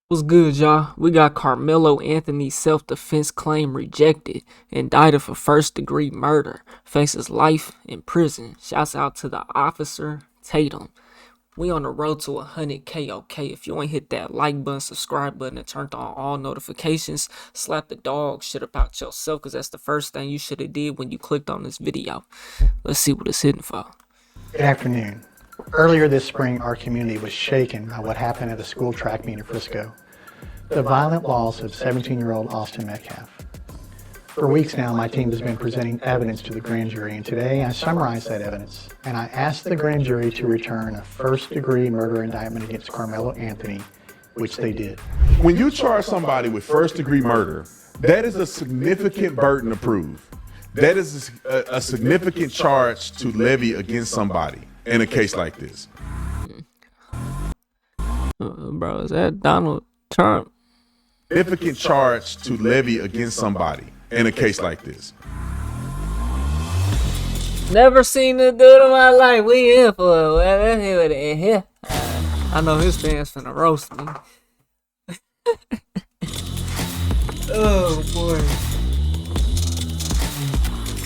What's good, y'all? We got Karmelo Anthony's self-defense claim rejected, indicted for first-degree murder, faces life in prison. Shouts out to the officer Tatum. We on the road to 100K, okay? If you ain't hit that like button, subscribe button, and turned on all notifications, slap the dog shit about yourself, because that's the first thing you should have did when you clicked on this video. Let's see what it's hitting for. Good afternoon. Earlier this spring, our community was shaken by what happened at a school track meet in Frisco. The violent loss of 17-year-old Austin Metcalf. For weeks now, my team has been presenting evidence to the grand jury, and today I summarized that evidence, and I asked the grand jury to return a first-degree murder indictment against Karmelo Anthony, which they did. When you charge somebody with first-degree murder, that is a significant burden to prove. That is a significant charge to levy against somebody in a case like this. Bro, is that Donald Trump? Significant charge to levy against somebody in a case like this. Never seen the dude in my life. We here for it. Well, let's hear it in here. I know his fans finna roast me. Oh boy.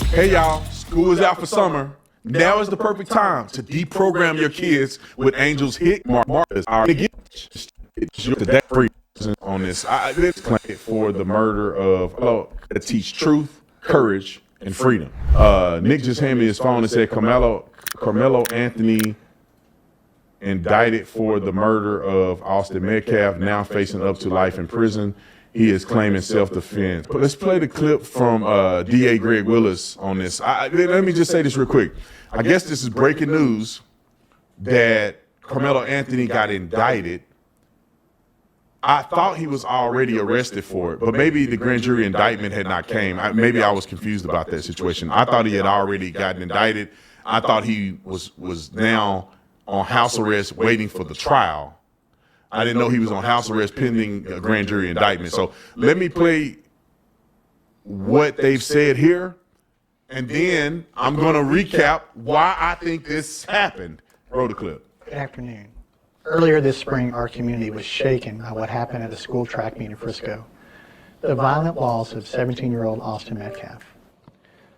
Hey y'all, school is out for summer. Now is the perfect time to deprogram your kids with Angel's hit markers. On this, this claim for the murder of teach truth, courage, and freedom. Nick just handed me his phone and said Karmelo Anthony indicted for the murder of Austin Metcalf, now facing up to life in prison. He is claiming self-defense. But let's play the clip from DA Greg Willis on this. Let me just say this real quick. I guess this is breaking news that Karmelo Anthony got indicted. I thought he was already arrested for it, but maybe the grand jury indictment had not came. Maybe I was confused about that situation. I thought he had already gotten indicted. I thought he was now on house arrest waiting for the trial. I didn't know he was on house arrest pending a grand jury indictment. So let me play what they've said here, and then I'm going to recap why I think this happened. Roll the clip. Good afternoon. Earlier this spring, our community was shaken by what happened at a school track meet in Frisco. The violent loss of 17-year-old Austin Metcalf.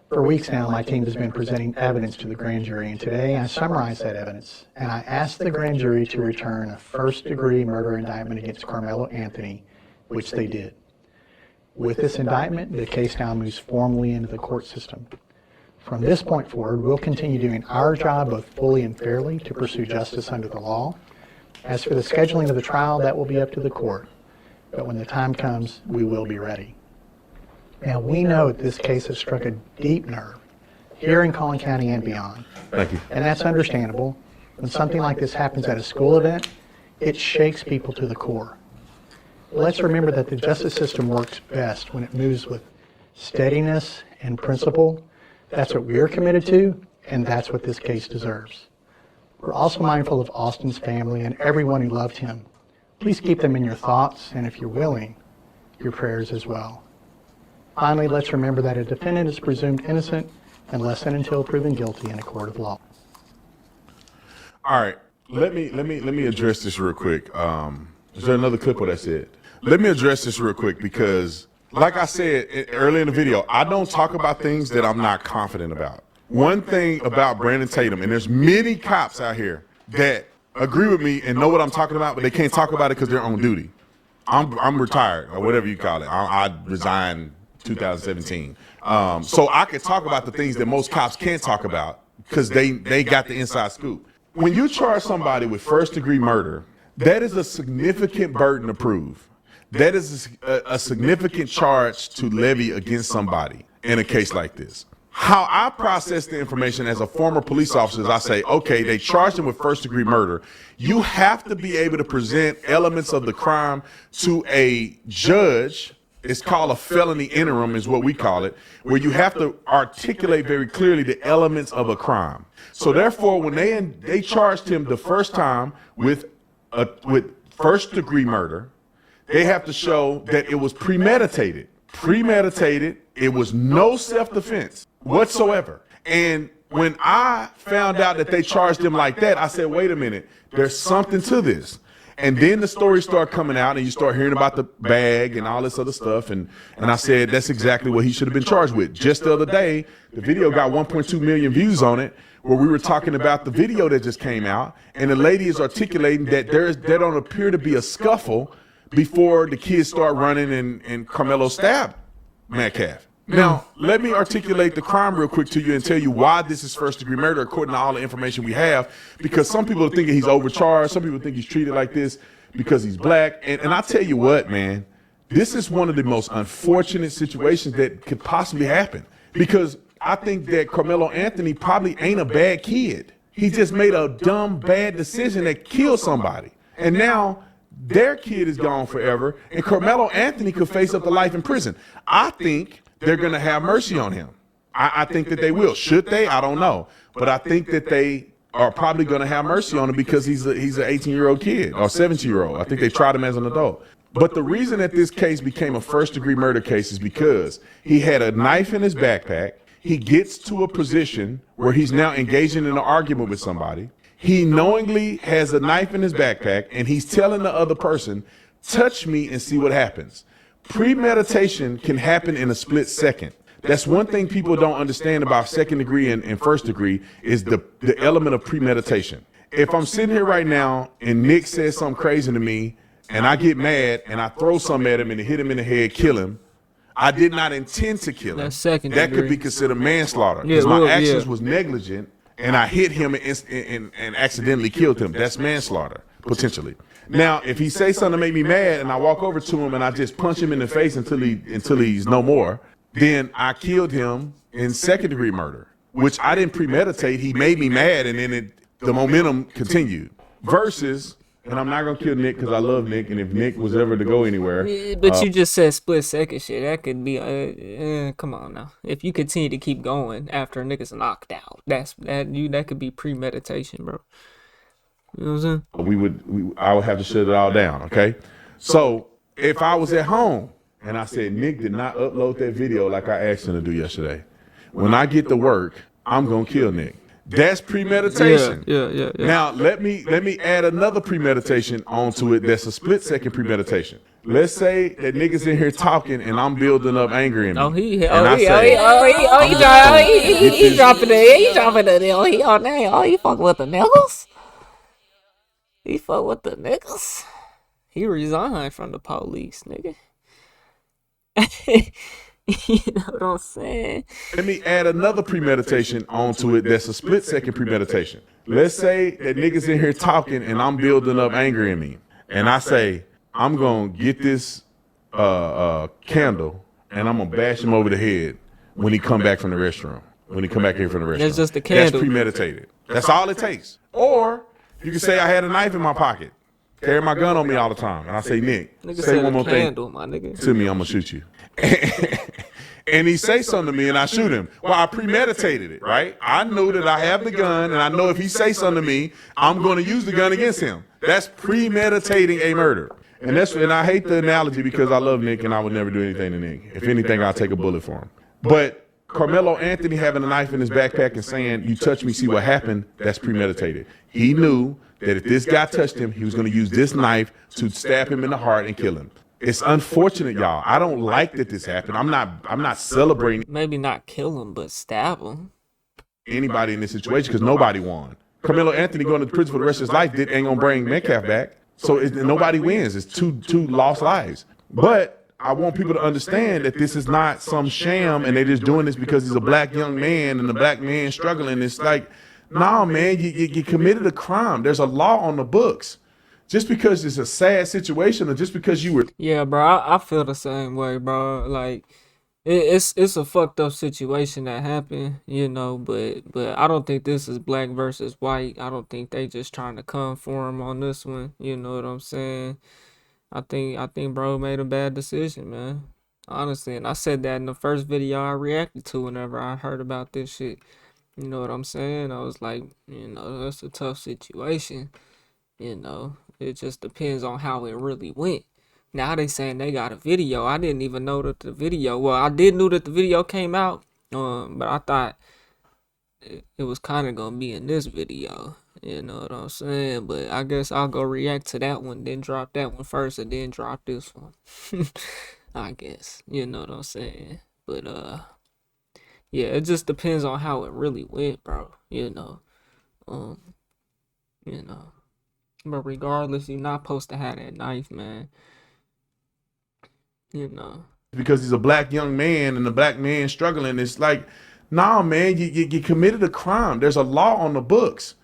For weeks now, my team has been presenting evidence to the grand jury, and today I summarized that evidence, and I asked the grand jury to return a first-degree murder indictment against Karmelo Anthony, which they did. With this indictment, the case now moves formally into the court system. From this point forward, we'll continue doing our job both fully and fairly to pursue justice under the law. As for the scheduling of the trial, that will be up to the court. But when the time comes, we will be ready. Now, we know that this case has struck a deep nerve here in Collin County and beyond. Thank you. And that's understandable. When something like this happens at a school event, it shakes people to the core. Let's remember that the justice system works best when it moves with steadiness and principle. That's what we're committed to, and that's what this case deserves. We're also mindful of Austin's family and everyone who loved him. Please keep them in your thoughts, and if you're willing, your prayers as well. Finally, let's remember that a defendant is presumed innocent unless and until proven guilty in a court of law. All right, let me address this real quick. Is there another clip of that said? Let me address this real quick because, like I said earlier in the video, I don't talk about things that I'm not confident about. One thing about Brandon Tatum, and there's many cops out here that agree with me and know what I'm talking about, but they can't talk about it because they're on duty. I'm retired, or whatever you call it. I resigned 2017. So I can talk about the things that most cops can't talk about because they got the inside scoop. When you charge somebody with first-degree murder, that is a significant burden to prove. That is a significant charge to levy against somebody in a case like this. How I process the information as a former police officer is I say, okay, they charged him with first-degree murder. You have to be able to present elements of the crime to a judge. It's called a felony interim is what we call it, where you have to articulate very clearly the elements of a crime. So therefore, when they charged him the first time with first-degree murder, they have to show that it was premeditated. It was no self-defense whatsoever. And when I found out that they charged him like that, I said, wait a minute, there's something to this. And then the stories start coming out and you start hearing about the bag and all this other stuff. And I said, that's exactly what he should have been charged with. Just the other day, the video got 1.2 million views on it, where we were talking about the video that just came out. And the lady is articulating that there don't appear to be a scuffle before the kids start running and Karmelo stabbed Metcalf. Now, let me articulate the crime real quick to you and tell you why this is first-degree murder according to all the information we have, because some people are thinking he's overcharged. Some people think he's treated like this because he's black. And I tell you what, man, this is one of the most unfortunate situations that could possibly happen, because I think that Karmelo Anthony probably ain't a bad kid. He just made a dumb, bad decision that killed somebody. And now their kid is gone forever, and Karmelo Anthony could face up to life in prison. I think they're going to have mercy on him. I think that they will. Should they? I don't know. But I think that they are probably going to have mercy on him because he's an 18-year-old kid or 17-year-old. I think they tried him as an adult. But the reason that this case became a first-degree murder case is because he had a knife in his backpack. He gets to a position where he's now engaging in an argument with somebody. He knowingly has a knife in his backpack, and he's telling the other person, touch me and see what happens. Premeditation can happen in a split second. That's one thing people don't understand about second degree and first degree is the element of premeditation. If I'm sitting here right now and Nick says something crazy to me and I get mad and I throw something at him and hit him in the head, kill him, I did not intend to kill him. That's second That degree. could be considered manslaughter because my actions was negligent and I hit him and accidentally killed him. That's manslaughter, potentially. Now, if he says something to make me mad and I walk over to him and I just punch him in the face until he's no more, then I killed him in second degree murder, which I didn't premeditate. He made me mad and then the momentum continued. Versus, and I'm not going to kill Nick because I love Nick, and if Nick was ever to go anywhere. But you just said split second shit. That could be, come on now. If you continue to keep going after a nigga's knocked out, that could be premeditation, bro. You know what I'm saying? I would have to shut it all down, okay? So if I was at home and I said, Nick did not upload that video like I asked him to do yesterday, when I get to work, I'm going to kill Nick. That's premeditation. Yeah. Now, let me add another premeditation onto it that's a split-second premeditation. Let's say that niggas in here talking and I'm building up anger in me. He dropping it. He fuck with the niggas. He fuck with the niggas. He resigned from the police, nigga. You know what I'm saying? Let me add another premeditation onto it that's a split-second premeditation. Let's say that niggas in here talking and I'm building up anger in me. And I say, I'm going to get this candle and I'm going to bash him over the head when he come back from the restroom. When he come back here from the restroom. That's just the candle. That's premeditated. That's all it takes. Or you can say I had a knife in my pocket. Carry my gun on me all the time. And I say, Nick, say one more thing to me, I'm going to shoot you. And he say something to me and I shoot him. Well, I premeditated it, right? I knew that I have the gun and I know if he say something to me, I'm going to use the gun against him. That's premeditating a murder. And I hate the analogy because I love Nick and I would never do anything to Nick. If anything, I'll take a bullet for him. But Karmelo Anthony having a knife in his backpack and saying, you touch me, see what happened, that's premeditated. He knew that if this guy touched him, he was going to use this knife to stab him in the heart and kill him. It's unfortunate, y'all. I don't like that this happened. I'm not celebrating. Maybe not kill him, but stab him. Anybody in this situation because nobody won. Karmelo Anthony going to prison for the rest of his life ain't going to bring Metcalf back. So nobody wins. It's two lost lives. But I want people to understand that this is not some sham and they're just doing this because he's a black young man and the black man struggling. It's like, nah, man, you committed a crime. There's a law on the books. Just because it's a sad situation or just because you were... Yeah, bro, I feel the same way, bro. Like, it's a fucked up situation that happened, you know, but I don't think this is black versus white. I don't think they just trying to come for him on this one, you know what I'm saying? I think bro made a bad decision, man. Honestly, and I said that in the first video I reacted to whenever I heard about this shit. You know what I'm saying? I was like, you know, that's a tough situation, you know. It just depends on how it really went. Now they saying they got a video. I didn't even know that the video. Well, I did know that the video came out. But I thought it was kind of gonna be in this video. You know what I'm saying? But I guess I'll go react to that one, then drop that one first, and then drop this one. I guess. You know what I'm saying? But yeah, it just depends on how it really went, bro. Um, you know. But regardless, you're not supposed to have that knife, man. You know. Because he's a black young man and the black man struggling. It's like, nah, man, you committed a crime. There's a law on the books.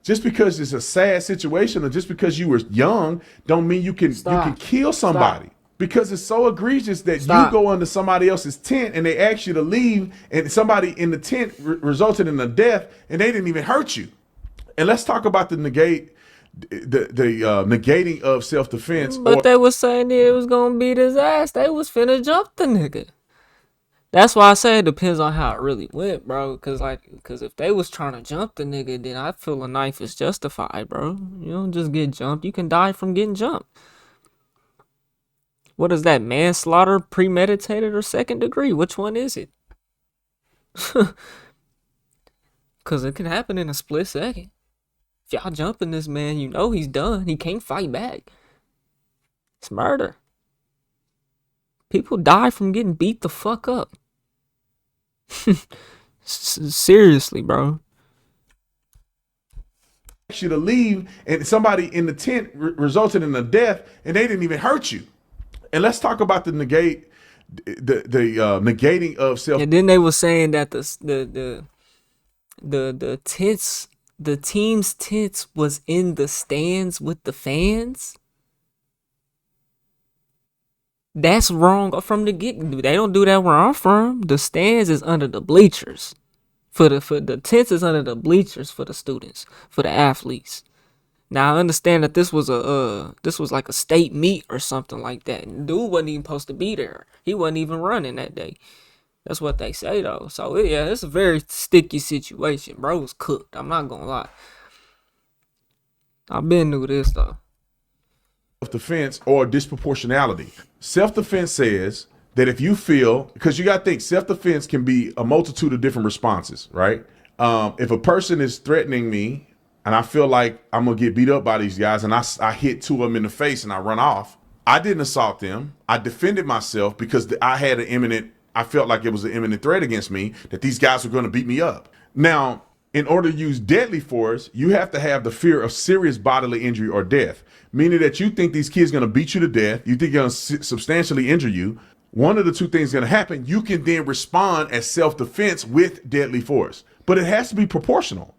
Just because it's a sad situation or just because you were young, don't mean you can kill somebody. Stop. Because it's so egregious that you go under somebody else's tent and they ask you to leave, and somebody in the tent resulted in a death, and they didn't even hurt you. And let's talk about the negating of self-defense. But they was saying that it was gonna beat his ass. They was finna jump the nigga. That's why I say it depends on how it really went, bro. Cause if they was trying to jump the nigga, then I feel a knife is justified, bro. You don't just get jumped. You can die from getting jumped. What is that? Manslaughter, premeditated, or second degree? Which one is it? Cause it can happen in a split second. If y'all jumping this man, you know he's done. He can't fight back. It's murder. People die from getting beat the fuck up. Seriously, bro. You to leave, and somebody in the tent resulted in a death, and they didn't even hurt you. And let's talk about the negating of self. And then they were saying that the tents, the team's tents was in the stands with the fans. That's wrong from the get. They don't do that where I'm from. The stands is under the bleachers. For the tents is under the bleachers for the students, for the athletes. Now I understand that this was like a state meet or something like that. And dude wasn't even supposed to be there. He wasn't even running that day. That's what they say though. So yeah, it's a very sticky situation. Bro was cooked. I'm not gonna lie. I've been through this though. Self-defense or disproportionality. Self-defense says that if you feel, because you got to think, self-defense can be a multitude of different responses, right? If a person is threatening me and I feel like I'm going to get beat up by these guys and I hit two of them in the face and I run off, I didn't assault them. I defended myself because I felt like it was an imminent threat against me that these guys were going to beat me up. Now, in order to use deadly force, you have to have the fear of serious bodily injury or death, meaning that you think these kids are going to beat you to death. You think they're going to substantially injure you. One of the two things is going to happen. You can then respond as self-defense with deadly force, but it has to be proportional.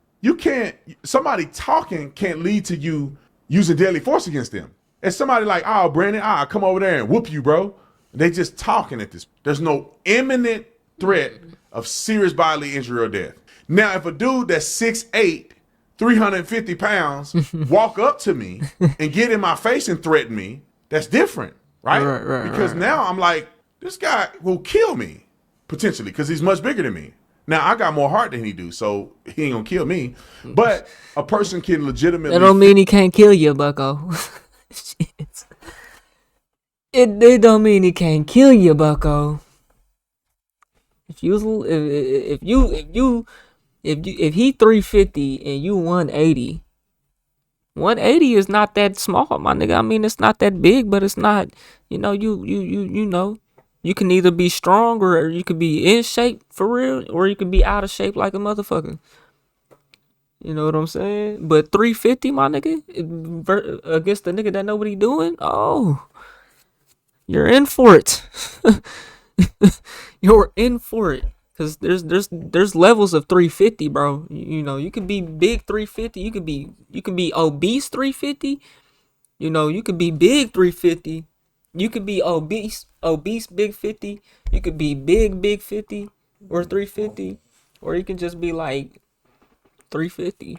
Somebody talking can't lead to you using deadly force against them. It's somebody like, oh, Brandon, I'll come over there and whoop you, bro. They just talking at this. There's no imminent threat of serious bodily injury or death. Now, if a dude that's 6'8", 350 pounds walk up to me and get in my face and threaten me, that's different, right? Because now I'm like, this guy will kill me, potentially, because he's much bigger than me. Now, I got more heart than he do, so he ain't gonna kill me. But a person can legitimately... That don't mean he can't kill you, bucko. Shit. It don't mean he can't kill you, bucko. If he 350 and you 180, 180 is not that small, my nigga. I mean, it's not that big, but it's not, you know, you can either be strong or you could be in shape for real, or you could be out of shape like a motherfucker. You know what I'm saying? But 350, my nigga, against the nigga that know what he doing, oh, you're in for it. You're in for it. Cause there's levels of 350, bro. You know, you could be big 350. You could be obese 350. You know, you could be big 350. You could be obese big 50. You could be big 50 or 350, or you can just be like 350.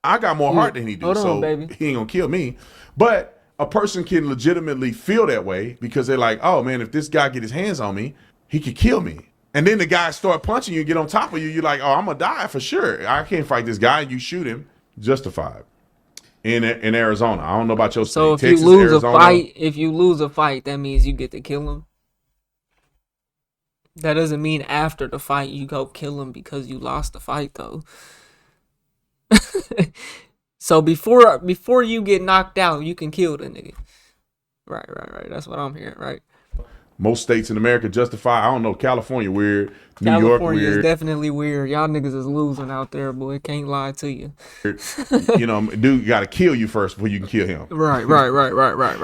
I got more heart than he do, so baby, he ain't gonna kill me. But a person can legitimately feel that way because they're like, oh man, if this guy get his hands on me, he could kill me. And then the guy start punching you and get on top of you. You're like, oh, I'm gonna die for sure. I can't fight this guy. And you shoot him. Justified. In Arizona. I don't know about your state. So if Texas, you lose Arizona, if you lose a fight, that means you get to kill him. That doesn't mean after the fight you go kill him because you lost the fight, though. So before you get knocked out, you can kill the nigga. Right. That's what I'm hearing, right? Most states in America justify. I don't know. California weird. New York California is weird. definitely weird. Y'all niggas is losing out there, boy. Can't lie to you. You know, dude got to kill you first before you can kill him. Right.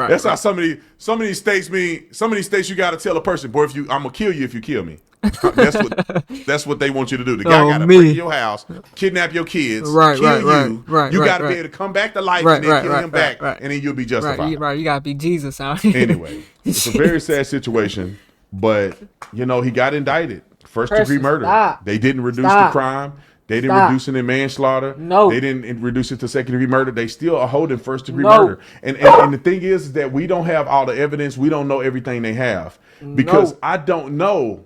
That's how some of these states mean. Some of these states you got to tell a person, boy, I'm gonna kill you if you kill me. That's what they want you to do. The guy got to break your house, kidnap your kids, kill you. You got to be able to come back to life and then kill him back, and then you'll be justified. Right. You gotta be Jesus out here. Anyway, it's a very sad situation, but you know he got indicted. First degree murder. Stop. They didn't reduce the crime. They didn't reduce it in manslaughter. No. They didn't reduce it to second degree murder. They still are holding first degree murder. And the thing is that we don't have all the evidence. We don't know everything they have. Because I don't know.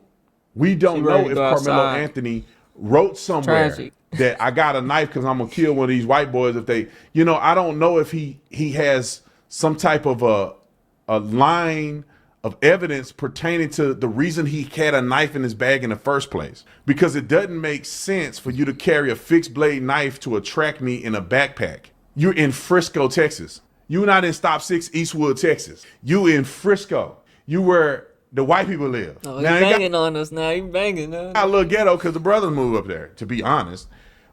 We don't know if Karmelo Anthony wrote somewhere that I got a knife because I'm going to kill one of these white boys if they, you know, I don't know if he has some type of a line of evidence pertaining to the reason he had a knife in his bag in the first place. Because it doesn't make sense for you to carry a fixed blade knife to a track meet in a backpack. You're in Frisco, Texas. You're not in Stop 6 Eastwood, Texas. You in Frisco. You where the white people live. Oh, now, he's banging on us now. He's banging on us. A little ghetto because the brothers moved up there, to be honest.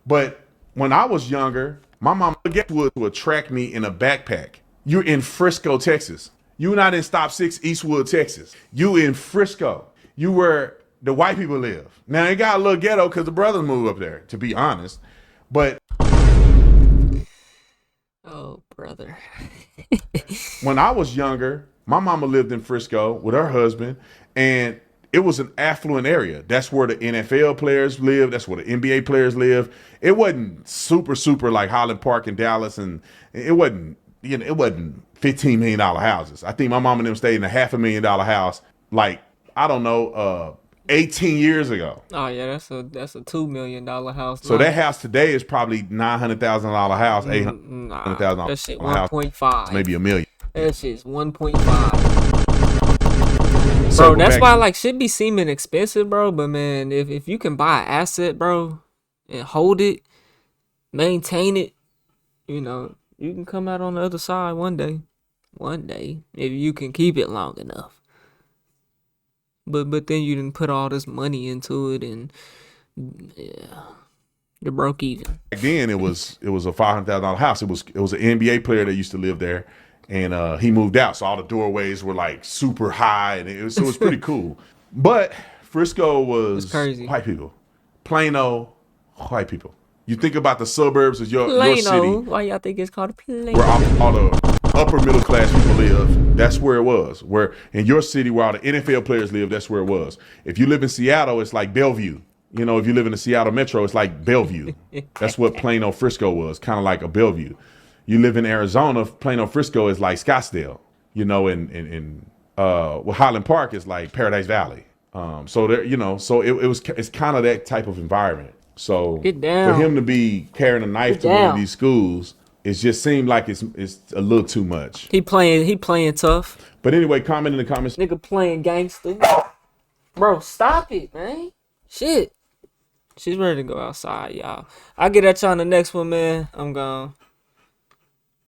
But when I was younger, my mom get to a track meet in a backpack. You're in Frisco, Texas. You're not in Stop 6 Eastwood, Texas. You in Frisco. You where the white people live. Now, it got a little ghetto because the brothers moved up there, to be honest. But oh, brother. when I was younger, my mama lived in Frisco with her husband, and it was an affluent area. That's where the NFL players live. That's where the NBA players live. It wasn't super like Highland Park in Dallas, and it wasn't, you know, it wasn't $15 million houses. I think my mom and them stayed in a $500,000 house, like, I don't know, 18 years ago. Oh yeah, that's a $2 million house. So that house today is probably $900,000 house, $800,000 that shit house, 1.5, maybe $1 million. That shit's 1.5. Bro, that's why like shit be seeming expensive, bro. But man, if you can buy an asset, bro, and hold it, maintain it, you know, you can come out on the other side one day. One day, if you can keep it long enough. But then you didn't put all this money into it, and yeah, you're broke even. Back then, it was a $500,000 house. It was an NBA player that used to live there, and he moved out, so all the doorways were like super high, and it was pretty cool. But Frisco was crazy. White people, Plano, white people. You think about the suburbs of your city. Why y'all think it's called Plano? Where all the upper middle class people live, that's where it was. Where in your city where all the NFL players live, that's where it was. If you live in Seattle, it's like Bellevue. You know, if you live in the Seattle metro, it's like Bellevue. That's what Plano Frisco was, kind of like a Bellevue. You live in Arizona, Plano Frisco is like Scottsdale. You know, well, Highland Park is like Paradise Valley. So there, you know, so it's kind of that type of environment. So for him to be carrying a knife to one of these schools, it just seemed like it's a little too much. He playing tough. But anyway, comment in the comments. Nigga playing gangster. Bro, stop it, man. Shit. She's ready to go outside, y'all. I'll get at y'all on the next one, man. I'm gone.